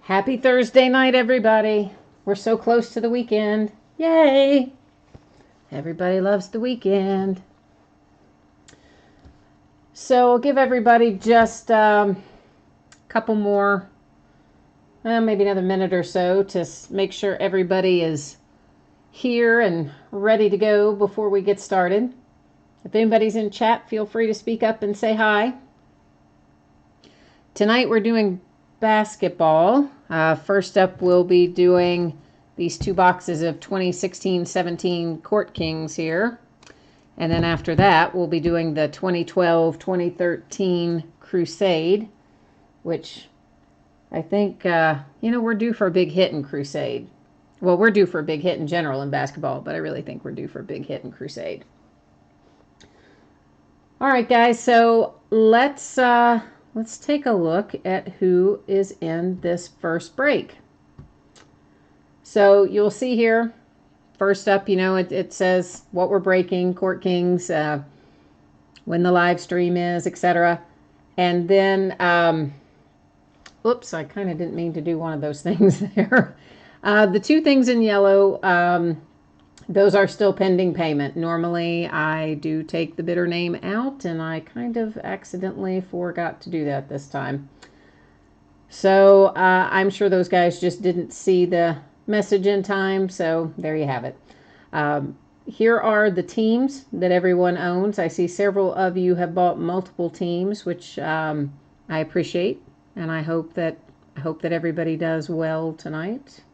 Happy Thursday night, everybody. We're so close to the weekend. Yay! Everybody loves the weekend. So I'll give everybody just a couple more, maybe another minute or so to make sure everybody is here and ready to go before we get started. If anybody's in chat, feel free to speak up and say hi. Tonight we're doing basketball. First up, we'll be doing these two boxes of 2016-17 Court Kings here. And then after that, we'll be doing the 2012-2013 Crusade, which I think, we're due for a big hit in Crusade. Well, we're due for a big hit in general in basketball, but I really think we're due for a big hit in Crusade. All right, guys, so let's take a look at who is in this first break. So you'll see here, first up, it says what we're breaking, Court Kings, when the live stream is, etc. And then, oops, I kind of didn't mean to do one of those things there. The two things in yellow, those are still pending payment. Normally, I do take the bidder name out, and I kind of accidentally forgot to do that this time. So I'm sure those guys just didn't see the message in time, so there you have it. Here are the teams that everyone owns. I see several of you have bought multiple teams, which I appreciate, and I hope that everybody does well tonight.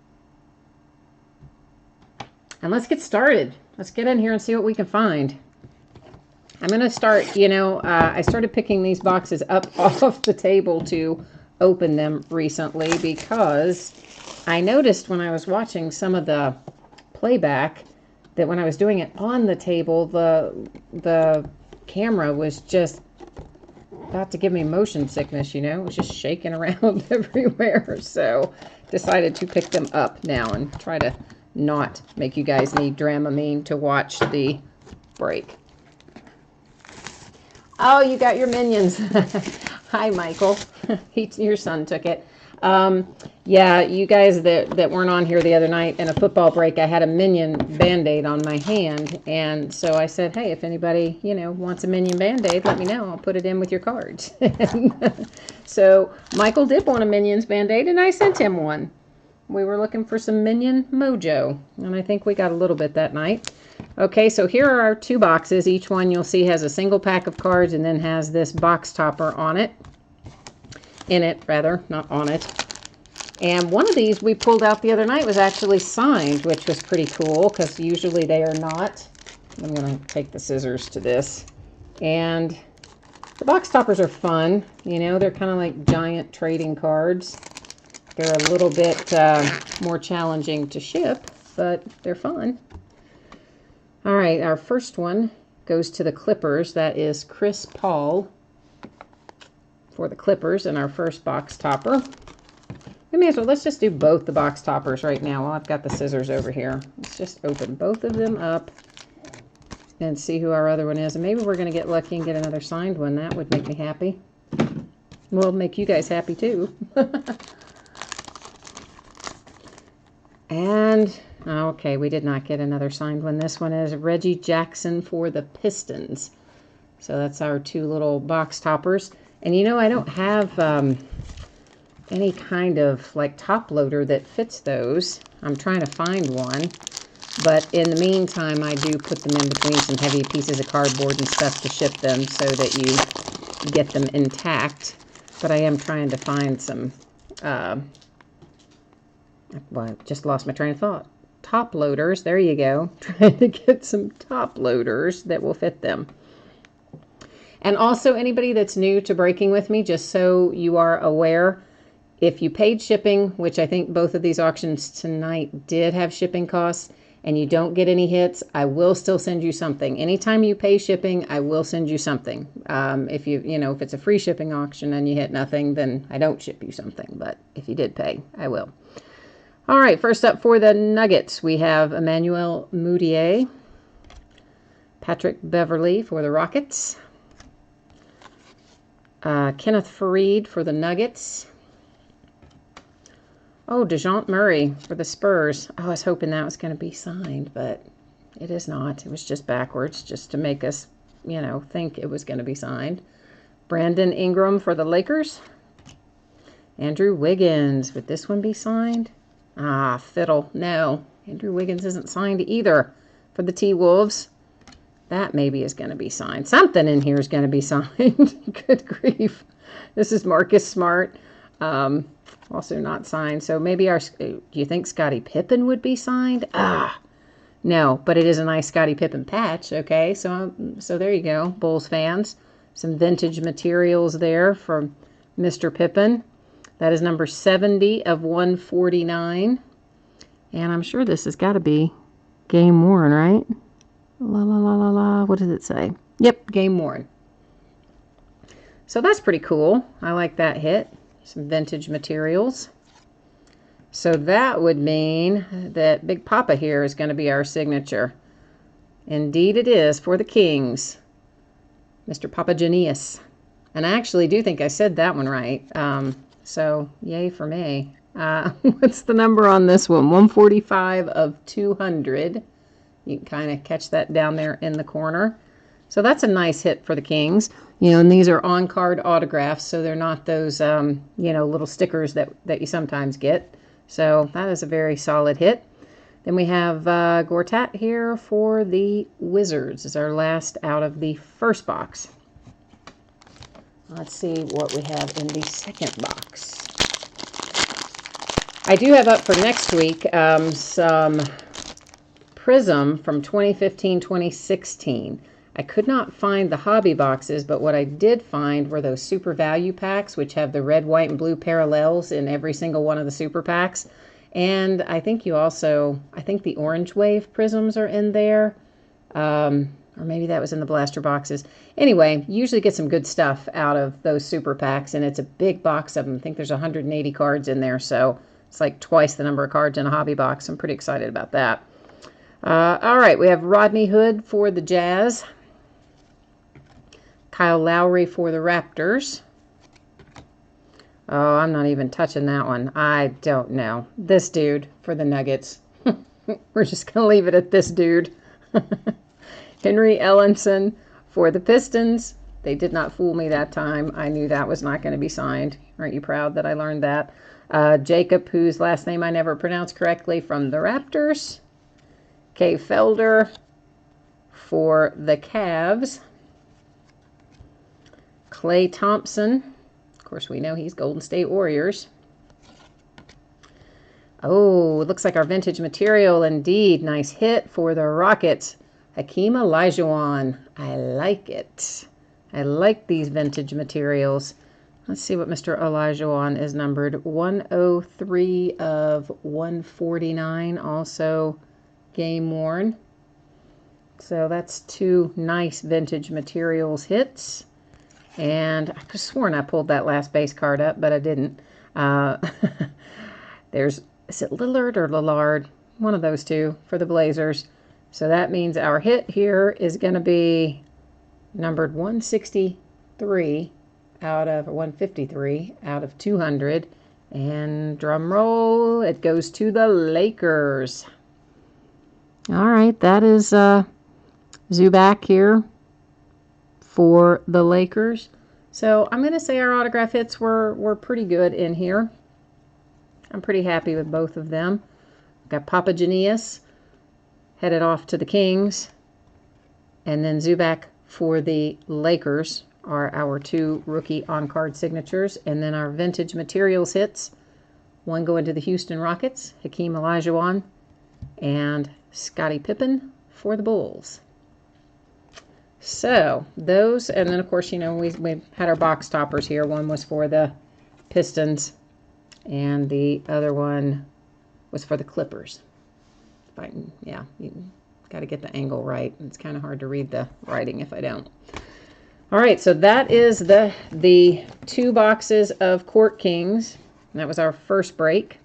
And let's get started. Let's get in here and see what we can find. I'm going to start, I started picking these boxes up off the table to open them recently because I noticed when I was watching some of the playback that when I was doing it on the table, the camera was just about to give me motion sickness, It was just shaking around everywhere. So decided to pick them up now and try to not make you guys need Dramamine to watch the break. Oh, you got your minions. Hi, Michael. Your son took it. Yeah, you guys that weren't on here the other night in a football break, I had a minion Band-Aid on my hand. And so I said, hey, if anybody, wants a minion Band-Aid, let me know. I'll put it in with your cards. So Michael did want a Minions Band-Aid, and I sent him one. We were looking for some Minion Mojo, and I think we got a little bit that night. Okay, so here are our two boxes. Each one you'll see has a single pack of cards and then has this box topper on it. In it, rather, not on it. And one of these we pulled out the other night was actually signed, which was pretty cool because usually they are not. I'm going to take the scissors to this. And the box toppers are fun. They're kind of like giant trading cards. They're a little bit more challenging to ship, but they're fun. All right, our first one goes to the Clippers. That is Chris Paul for the Clippers in our first box topper. We may as well, let's just do both the box toppers right now while I've got the scissors over here. Let's just open both of them up and see who our other one is. And maybe we're going to get lucky and get another signed one. That would make me happy. Well, make you guys happy too. And, okay, we did not get another signed one. This one is Reggie Jackson for the Pistons. So that's our two little box toppers. And I don't have any kind of like top loader that fits those. I'm trying to find one. But in the meantime, I do put them in between some heavy pieces of cardboard and stuff to ship them so that you get them intact. But I am trying to find some... well, I just lost my train of thought. Top loaders, there you go. Trying to get some top loaders that will fit them. And also, anybody that's new to breaking with me, just so you are aware, if you paid shipping, which I think both of these auctions tonight did have shipping costs, and you don't get any hits, I will still send you something. Anytime you pay shipping, I will send you something. If if it's a free shipping auction and you hit nothing, then I don't ship you something. But if you did pay, I will. All right, first up for the Nuggets, we have Emmanuel Mudiay, Patrick Beverley for the Rockets, Kenneth Faried for the Nuggets, Oh, DeJounte Murray for the Spurs. Oh, I was hoping that was going to be signed, but it is not. It was just backwards, just to make us, think it was going to be signed. Brandon Ingram for the Lakers. Andrew Wiggins. Would this one be signed? Ah, fiddle. No. Andrew Wiggins isn't signed either for the T-Wolves. That maybe is going to be signed. Something in here is going to be signed. Good grief. This is Marcus Smart. Also not signed. So maybe do you think Scottie Pippen would be signed? Ah, no, but it is a nice Scottie Pippen patch. Okay, so there you go, Bulls fans. Some vintage materials there from Mr. Pippen. That is number 70 of 149. And I'm sure this has got to be game worn, right? La la la la la. What does it say? Yep, game worn. So that's pretty cool. I like that hit. Some vintage materials. So that would mean that Big Papa here is going to be our signature. Indeed it is for the Kings. Mr. Papagiannis. And I actually do think I said that one right. So yay for me. What's the number on this one? 145 of 200. You can kind of catch that down there in the corner. So that's a nice hit for the Kings. And these are on-card autographs, so they're not those, little stickers that you sometimes get. So that is a very solid hit. Then we have Gortat here for the Wizards. Is our last out of the first box. Let's see what we have in the second box. I do have up for next week some Prism from 2015-2016. I could not find the hobby boxes, but what I did find were those super value packs, which have the red, white, and blue parallels in every single one of the super packs. And I think the Orange Wave Prisms are in there. Or maybe that was in the blaster boxes. Anyway, usually get some good stuff out of those super packs, and it's a big box of them. I think there's 180 cards in there, so it's like twice the number of cards in a hobby box. I'm pretty excited about that. All right, we have Rodney Hood for the Jazz. Kyle Lowry for the Raptors. Oh, I'm not even touching that one. I don't know. This dude for the Nuggets. We're just going to leave it at this dude. Henry Ellenson for the Pistons. They did not fool me that time. I knew that was not going to be signed. Aren't you proud that I learned that? Jacob, whose last name I never pronounced correctly, from the Raptors. Kay Felder for the Cavs. Klay Thompson. Of course, we know he's Golden State Warriors. Oh, it looks like our vintage material indeed. Nice hit for the Rockets. Hakeem Olajuwon. I like it. I like these vintage materials. Let's see what Mr. Olajuwon is numbered. 103 of 149. Also game worn. So that's two nice vintage materials hits. And I could have sworn I pulled that last base card up, but I didn't. Is it Lillard or Lillard? One of those two for the Blazers. So that means our hit here is going to be numbered 163 out of 153 out of 200. And drum roll, it goes to the Lakers. All right, that is Zubac here for the Lakers. So I'm going to say our autograph hits were pretty good in here. I'm pretty happy with both of them. Got Papagiannis headed off to the Kings. And then Zubac for the Lakers are our two rookie on-card signatures. And then our vintage materials hits. One going to the Houston Rockets, Hakeem Olajuwon, and Scottie Pippen for the Bulls. So those, and then of course, we had our box toppers here. One was for the Pistons, and the other one was for the Clippers. Yeah, you got to get the angle right. It's kind of hard to read the writing if I don't. All right, so that is the two boxes of Court Kings. That was our first break.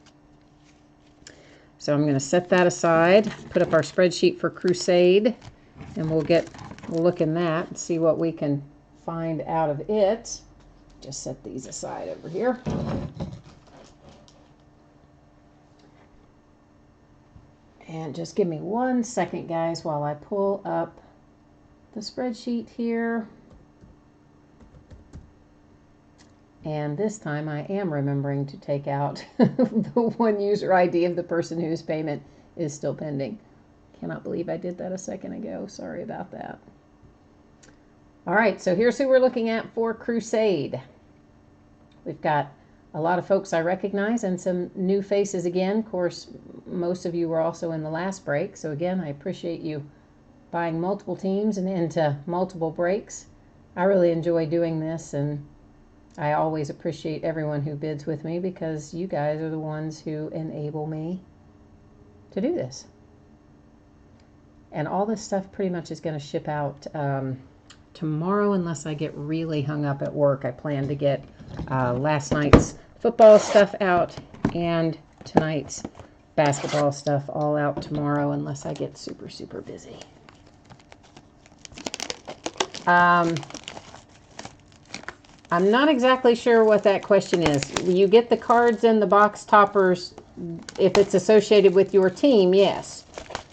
So I'm going to set that aside, put up our spreadsheet for Crusade, and we'll look in that and see what we can find out of it. Just set these aside over here. And just give me 1 second, guys, while I pull up the spreadsheet here. And this time I am remembering to take out the one user ID of the person whose payment is still pending. Cannot believe I did that a second ago. Sorry about that. All right, so here's who we're looking at for Crusade. We've got a lot of folks I recognize and some new faces again. Of course, most of you were also in the last break. So again, I appreciate you buying multiple teams and into multiple breaks. I really enjoy doing this, and I always appreciate everyone who bids with me because you guys are the ones who enable me to do this. And all this stuff pretty much is going to ship out tomorrow unless I get really hung up at work. I plan to get last night's football stuff out and tonight's basketball stuff all out tomorrow unless I get super, super busy. I'm not exactly sure what that question is. You get the cards and the box toppers if it's associated with your team, yes.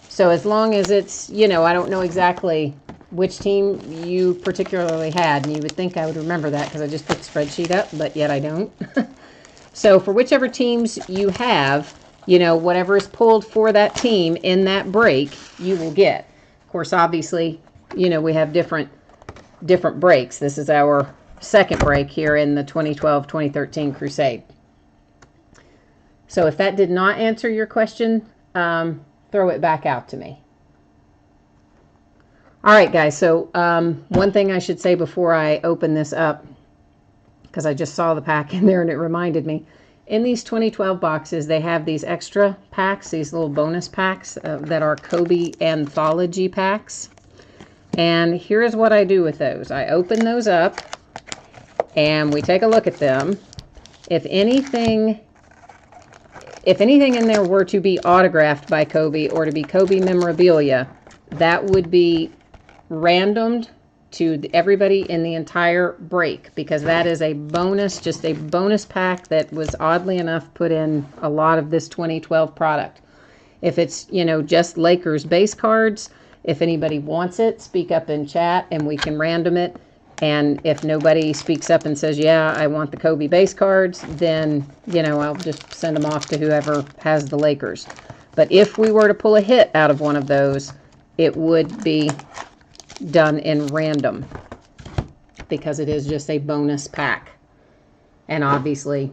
So as long as it's, I don't know exactly which team you particularly had, and you would think I would remember that because I just put the spreadsheet up, but yet I don't. So for whichever teams you have, whatever is pulled for that team in that break, you will get. Of course, obviously, we have different breaks. This is our second break here in the 2012-2013 Crusade. So if that did not answer your question, throw it back out to me. All right, guys, so one thing I should say before I open this up, because I just saw the pack in there and it reminded me, in these 2012 boxes, they have these extra packs, these little bonus packs that are Kobe anthology packs. And here's what I do with those. I open those up and we take a look at them. If anything in there were to be autographed by Kobe or to be Kobe memorabilia, that would be randomed to everybody in the entire break, because that is a bonus, just a bonus pack that was oddly enough put in a lot of this 2012 product. If it's, just Lakers base cards, if anybody wants it, speak up in chat and we can random it. And if nobody speaks up and says, yeah, I want the Kobe base cards, then, I'll just send them off to whoever has the Lakers. But if we were to pull a hit out of one of those, it would be done in random because it is just a bonus pack. And obviously,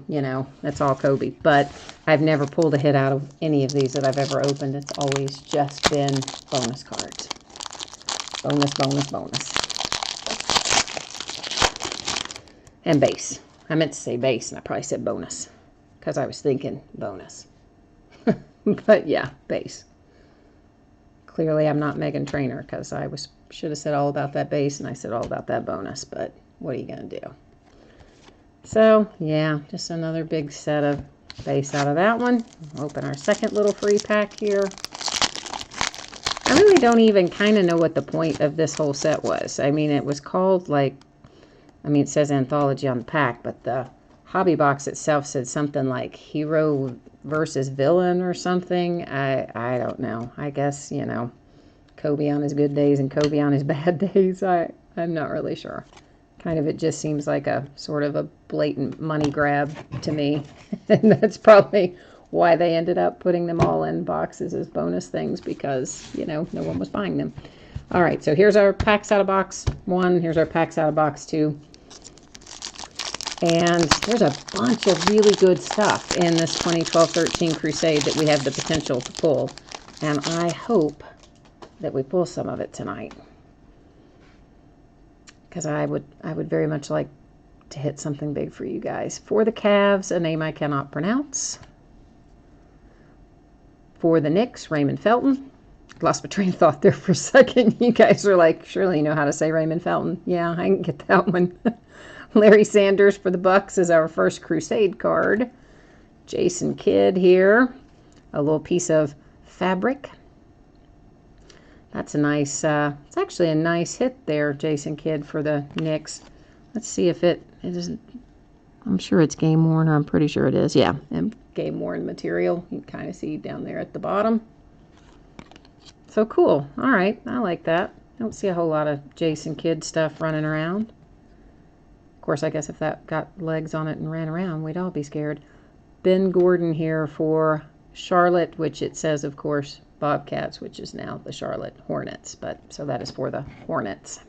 that's all Kobe. But I've never pulled a hit out of any of these that I've ever opened. It's always just been bonus cards. Bonus, bonus, bonus. And base. I meant to say base, and I probably said bonus because I was thinking bonus. But yeah, base. Clearly, I'm not Megan Trainor because I should have said all about that base, and I said all about that bonus. But what are you going to do? So, yeah, just another big set of base out of that one. Open our second little free pack here. I really don't even kind of know what the point of this whole set was. I mean, it was called it says anthology on the pack, but the hobby box itself said something like hero versus villain or something. I don't know. I guess, Kobe on his good days and Kobe on his bad days. I'm not really sure. Kind of, it just seems like a sort of a blatant money grab to me. And that's probably why they ended up putting them all in boxes as bonus things because, no one was buying them. All right, so here's our packs out of box 1. Here's our packs out of box 2. And there's a bunch of really good stuff in this 2012-13 Crusade that we have the potential to pull. And I hope that we pull some of it tonight. Because I would very much like to hit something big for you guys. For the Cavs, a name I cannot pronounce. For the Knicks, Raymond Felton. Lost my train of thought there for a second. You guys are like, surely you know how to say Raymond Felton. Yeah, I can get that one. Larry Sanders for the Bucks is our first Crusade card. Jason Kidd here. A little piece of fabric. That's a nice, it's actually a nice hit there, Jason Kidd for the Knicks. Let's see if it isn't, I'm sure it's game worn, or I'm pretty sure it is. Yeah, and game worn material. You can kind of see down there at the bottom. So cool. All right. I like that. I don't see a whole lot of Jason Kidd stuff running around. Of course, I guess if that got legs on it and ran around, we'd all be scared. Ben Gordon here for Charlotte, which it says, of course, Bobcats, which is now the Charlotte Hornets. But so that is for the Hornets.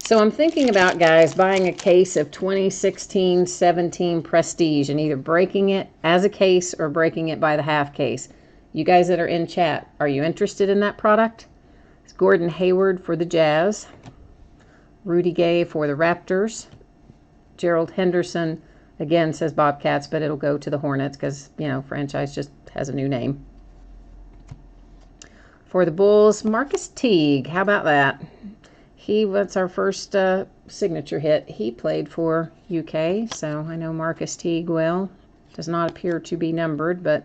So I'm thinking about, guys, buying a case of 2016-17 Prestige and either breaking it as a case or breaking it by the half case. You guys that are in chat, are you interested in that product? It's Gordon Hayward for the Jazz, Rudy Gay for the Raptors, Gerald Henderson, again, says Bobcats, but it'll go to the Hornets because, you know, franchise just has a new name. For the Bulls, Marcus Teague. How about that? He was our first signature hit. He played for UK, so I know Marcus Teague well. Does not appear to be numbered, but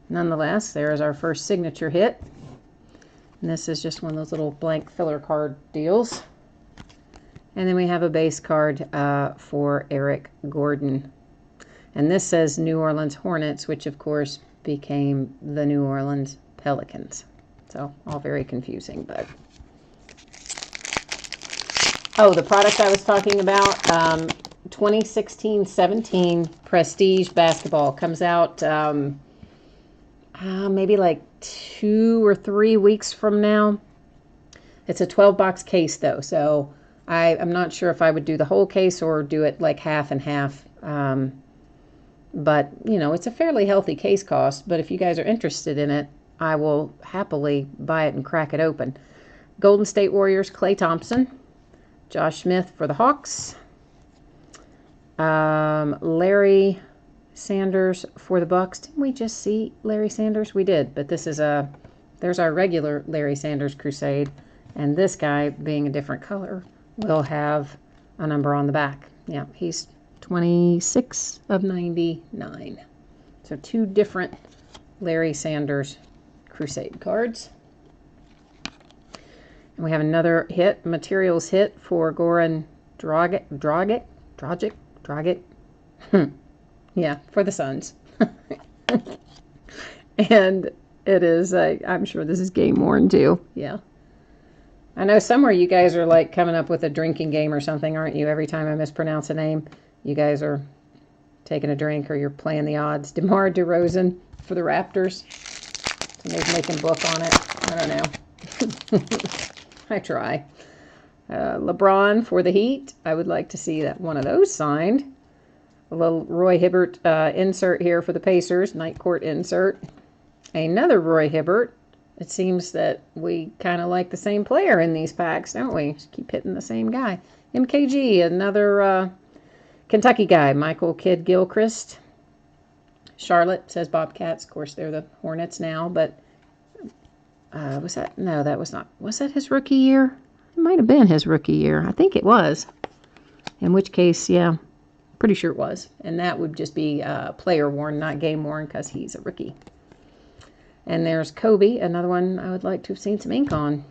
nonetheless, there's our first signature hit. And this is just one of those little blank filler card deals. And then we have a base card for Eric Gordon. And this says New Orleans Hornets, which of course became the New Orleans Pelicans. So all very confusing, but... Oh, the product I was talking about, 2016-17 Prestige Basketball. Comes out maybe like 2 or 3 weeks from now. It's a 12-box case, though, so I'm not sure if I would do the whole case or do it like half and half. But, you know, it's a fairly healthy case cost, but if you guys are interested in it, I will happily buy it and crack it open. Golden State Warriors, Klay Thompson. Josh Smith for the Hawks. Larry Sanders for the Bucks. Didn't we just see Larry Sanders? We did, but this is there's our regular Larry Sanders Crusade. And this guy, being a different color, will have a number on the back. Yeah, he's 26 of 99. So 2 different Larry Sanders Crusade cards. And we have another hit, materials hit for Goran Dragic. Yeah, for the Suns. And it is, I'm sure this is game worn too. Yeah. I know somewhere you guys are like coming up with a drinking game or something, aren't you? Every time I mispronounce a name, you guys are taking a drink or you're playing the odds. DeMar DeRozan for the Raptors. Somebody's making book on it. I don't know. I try. LeBron for the Heat. I would like to see that one of those signed. A little Roy Hibbert insert here for the Pacers. Night court insert. Another Roy Hibbert. It seems that we kind of like the same player in these packs, don't we? Just keep hitting the same guy. MKG, another Kentucky guy. Michael Kidd-Gilchrist. Charlotte, says Bobcats. Of course, they're the Hornets now, but was that? No, that was not. Was that his rookie year? It might have been his rookie year. I think it was. In which case, yeah, pretty sure it was. And that would just be player worn, not game worn, because he's a rookie. And there's Kobe, another one I would like to have seen some ink on.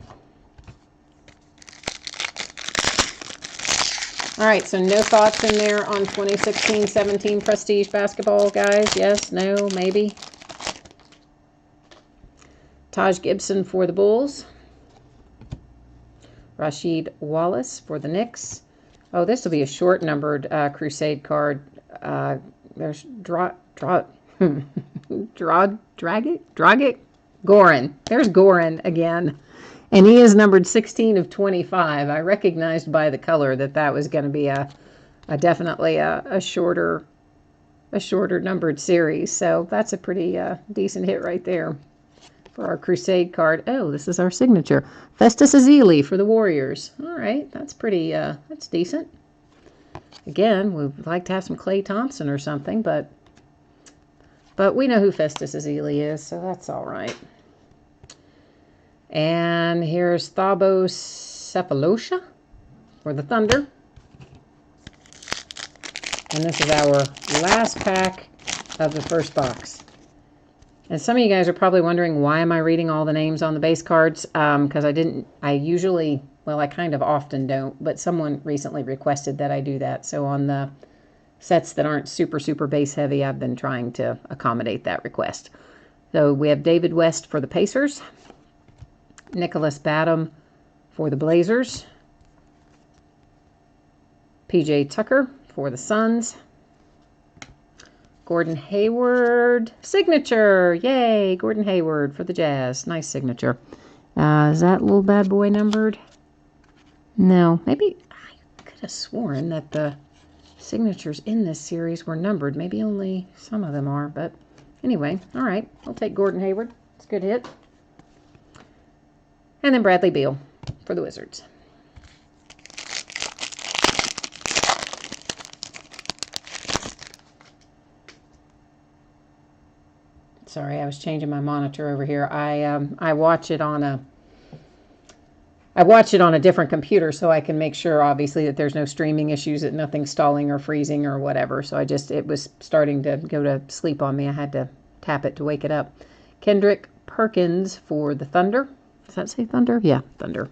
All right, so no thoughts in there on 2016-17 Prestige Basketball, guys? Yes, no, maybe? Taj Gibson for the Bulls. Rasheed Wallace for the Knicks. Oh, this will be a short-numbered Crusade card. There's Dragic? Goran. There's Goran again. And he is numbered 16 of 25. I recognized by the color that was going to be definitely a shorter numbered series. So that's a pretty decent hit right there for our Crusade card. Oh, this is our signature. Festus Ezeli for the Warriors. All right, that's pretty, that's decent. Again, we'd like to have some Klay Thompson or something, but we know who Festus Ezeli is, so that's all right. And here's Thabo Sefolosha for the Thunder. And this is our last pack of the first box. And some of you guys are probably wondering, why am I reading all the names on the base cards? Because I kind of often don't, but someone recently requested that I do that. So on the sets that aren't super base heavy, I've been trying to accommodate that request. So we have David West for the Pacers, Nicholas Batum for the Blazers, PJ Tucker for the Suns, Gordon Hayward signature. Yay, Gordon Hayward for the Jazz. Nice signature. Is that little bad boy numbered? No, maybe I could have sworn that the signatures in this series were numbered. Maybe only some of them are, but anyway, all right. I'll take Gordon Hayward. It's a good hit. And then Bradley Beal for the Wizards. Sorry, I was changing my monitor over here. I watch it on a different computer, so I can make sure, obviously, that there's no streaming issues, that nothing's stalling or freezing or whatever. So it was starting to go to sleep on me. I had to tap it to wake it up. Kendrick Perkins for the Thunder. Does that say Thunder? Yeah, Thunder.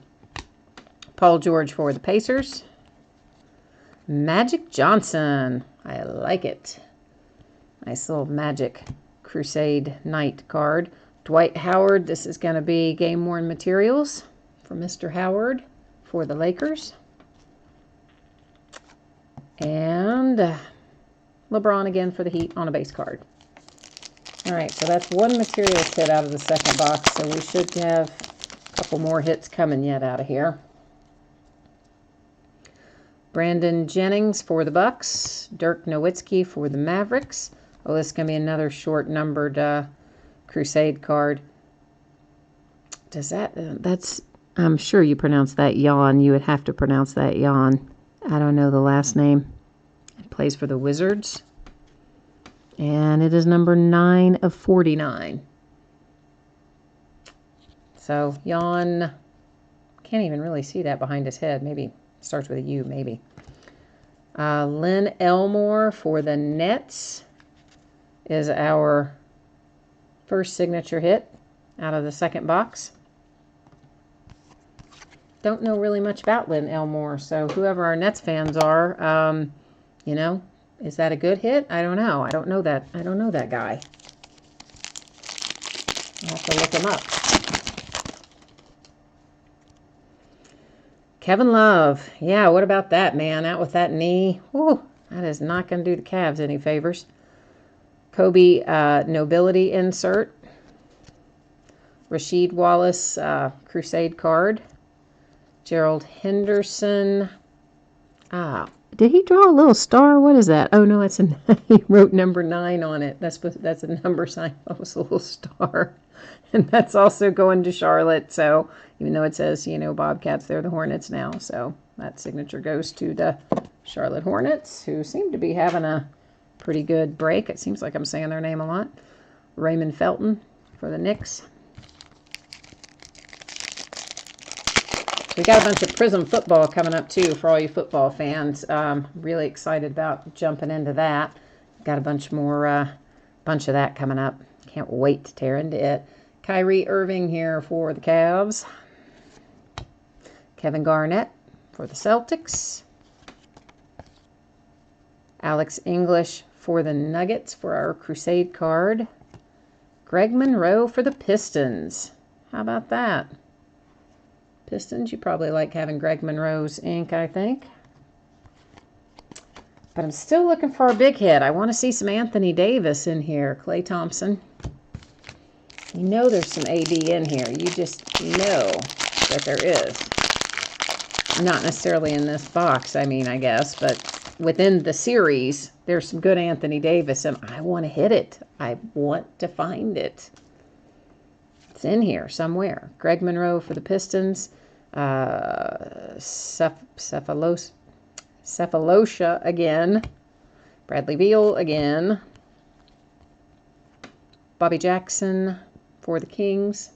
Paul George for the Pacers. Magic Johnson. I like it. Nice little Magic Crusade Knight card. Dwight Howard. This is going to be game-worn materials for Mr. Howard for the Lakers. And LeBron again for the Heat on a base card. All right, so that's one material hit out of the second box, so we should have a couple more hits coming yet out of here. Brandon Jennings for the Bucks. Dirk Nowitzki for the Mavericks. Oh, this is going to be another short numbered Crusade card. Does that's, I'm sure you pronounce that Yawn. You would have to pronounce that Yawn. I don't know the last name. It plays for the Wizards. And it is number 9 of 49. So, Yawn, can't even really see that behind his head. Maybe it starts with a U, maybe. Lynn Elmore for the Nets is our first signature hit out of the second box. Don't know really much about Lynn Elmore, so whoever our Nets fans are, you know, is that a good hit? I don't know. I don't know that. I don't know that guy. I'll have to look him up. Kevin Love. Yeah, what about that, man? Out with that knee. Whew, that is not going to do the Cavs any favors. Kobe Nobility insert. Rasheed Wallace Crusade card. Gerald Henderson. Did he draw a little star? What is that? Oh, no, it's he wrote number 9 on it. That's a number sign. That was a little star. And that's also going to Charlotte. So even though it says, you know, Bobcats, they're the Hornets now. So that signature goes to the Charlotte Hornets, who seem to be having a pretty good break. It seems like I'm saying their name a lot. Raymond Felton for the Knicks. We got a bunch of Prism football coming up, too, for all you football fans. Really excited about jumping into that. Got a bunch more, bunch of that coming up. Can't wait to tear into it. Kyrie Irving here for the Cavs. Kevin Garnett for the Celtics. Alex English for the Nuggets for our Crusade card. Greg Monroe for the Pistons. How about that? Pistons, you probably like having Greg Monroe's ink, I think. But I'm still looking for a big hit. I want to see some Anthony Davis in here. Klay Thompson. You know there's some AD in here. You just know that there is. Not necessarily in this box, I mean, I guess. But within the series, there's some good Anthony Davis. And I want to hit it. I want to find it. It's in here somewhere. Greg Monroe for the Pistons. Cephalosha again. Bradley Beal again. Bobby Jackson for the Kings.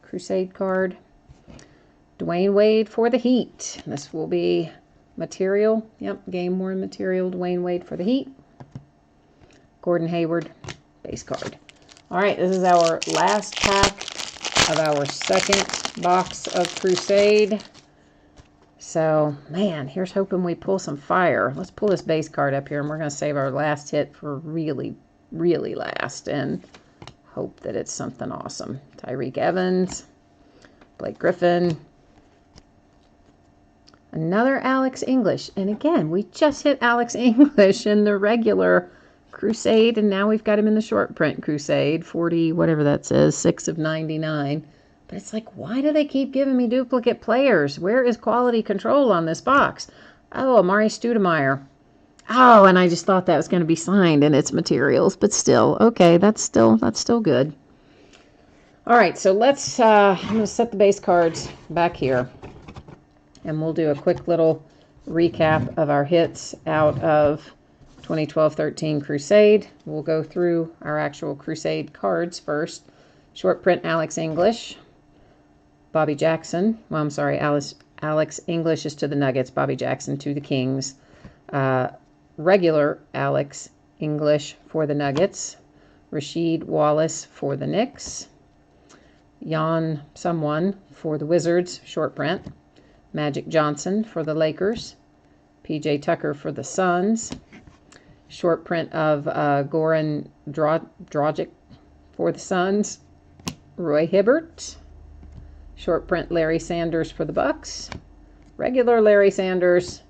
Crusade card. Dwayne Wade for the Heat. This will be material. Yep, game-worn material. Dwayne Wade for the Heat. Gordon Hayward, base card. All right, this is our last pack of our second box of Crusade. So, man, here's hoping we pull some fire. Let's pull this base card up here, and we're going to save our last hit for really, really last and hope that it's something awesome. Tyreek Evans, Blake Griffin, another Alex English. And again, we just hit Alex English in the regular Crusade, and now we've got him in the short print Crusade, 40, whatever that says, 6 of 99. But it's like, why do they keep giving me duplicate players? Where is quality control on this box? Oh, Amari Stoudemire. Oh, and I just thought that was going to be signed in its materials, but still, okay, that's still good. All right, so let's, I'm going to set the base cards back here, and we'll do a quick little recap of our hits out of 2012-13 Crusade. We'll go through our actual Crusade cards first. Short print Alex English, Bobby Jackson. Well, I'm sorry, Alex English is to the Nuggets, Bobby Jackson to the Kings. Regular Alex English for the Nuggets. Rasheed Wallace for the Knicks. Jan someone for the Wizards, short print. Magic Johnson for the Lakers. PJ Tucker for the Suns. Short print of Goran Dragic for the Suns. Roy Hibbert. Short print Larry Sanders for the Bucks. Regular Larry Sanders.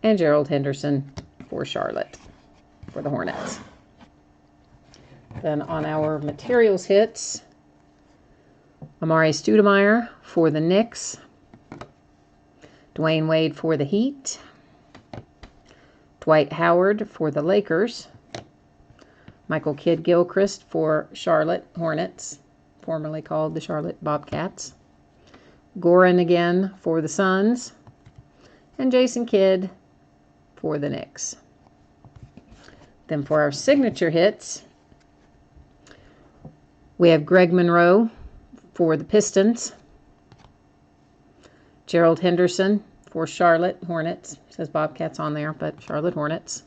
And Gerald Henderson for Charlotte for the Hornets. Then on our materials hits, Amari Stoudemire for the Knicks. Dwayne Wade for the Heat. Dwight Howard for the Lakers. Michael Kidd-Gilchrist for Charlotte Hornets, formerly called the Charlotte Bobcats. Goran again for the Suns. And Jason Kidd for the Knicks. Then for our signature hits, we have Greg Monroe for the Pistons. Gerald Henderson for Charlotte Hornets. Says Bobcats on there, but Charlotte Hornets.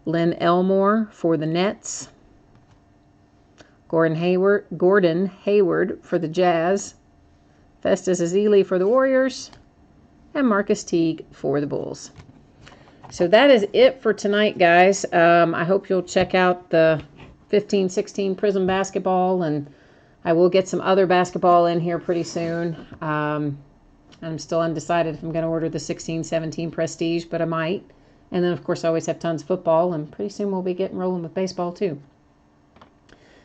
Lynn Elmore for the Nets. Gordon Hayward for the Jazz. Festus Ezeli for the Warriors. And Marcus Teague for the Bulls. So that is it for tonight, guys. I hope you'll check out the 15-16 Prism basketball, and I will get some other basketball in here pretty soon. I'm still undecided if I'm going to order the 16-17 Prestige, but I might. And then, of course, I always have tons of football, and pretty soon we'll be getting rolling with baseball, too.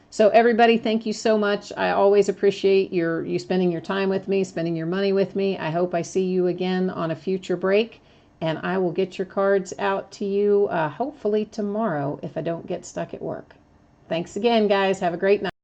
So, everybody, thank you so much. I always appreciate you spending your time with me, spending your money with me. I hope I see you again on a future break, and I will get your cards out to you hopefully tomorrow if I don't get stuck at work. Thanks again, guys. Have a great night.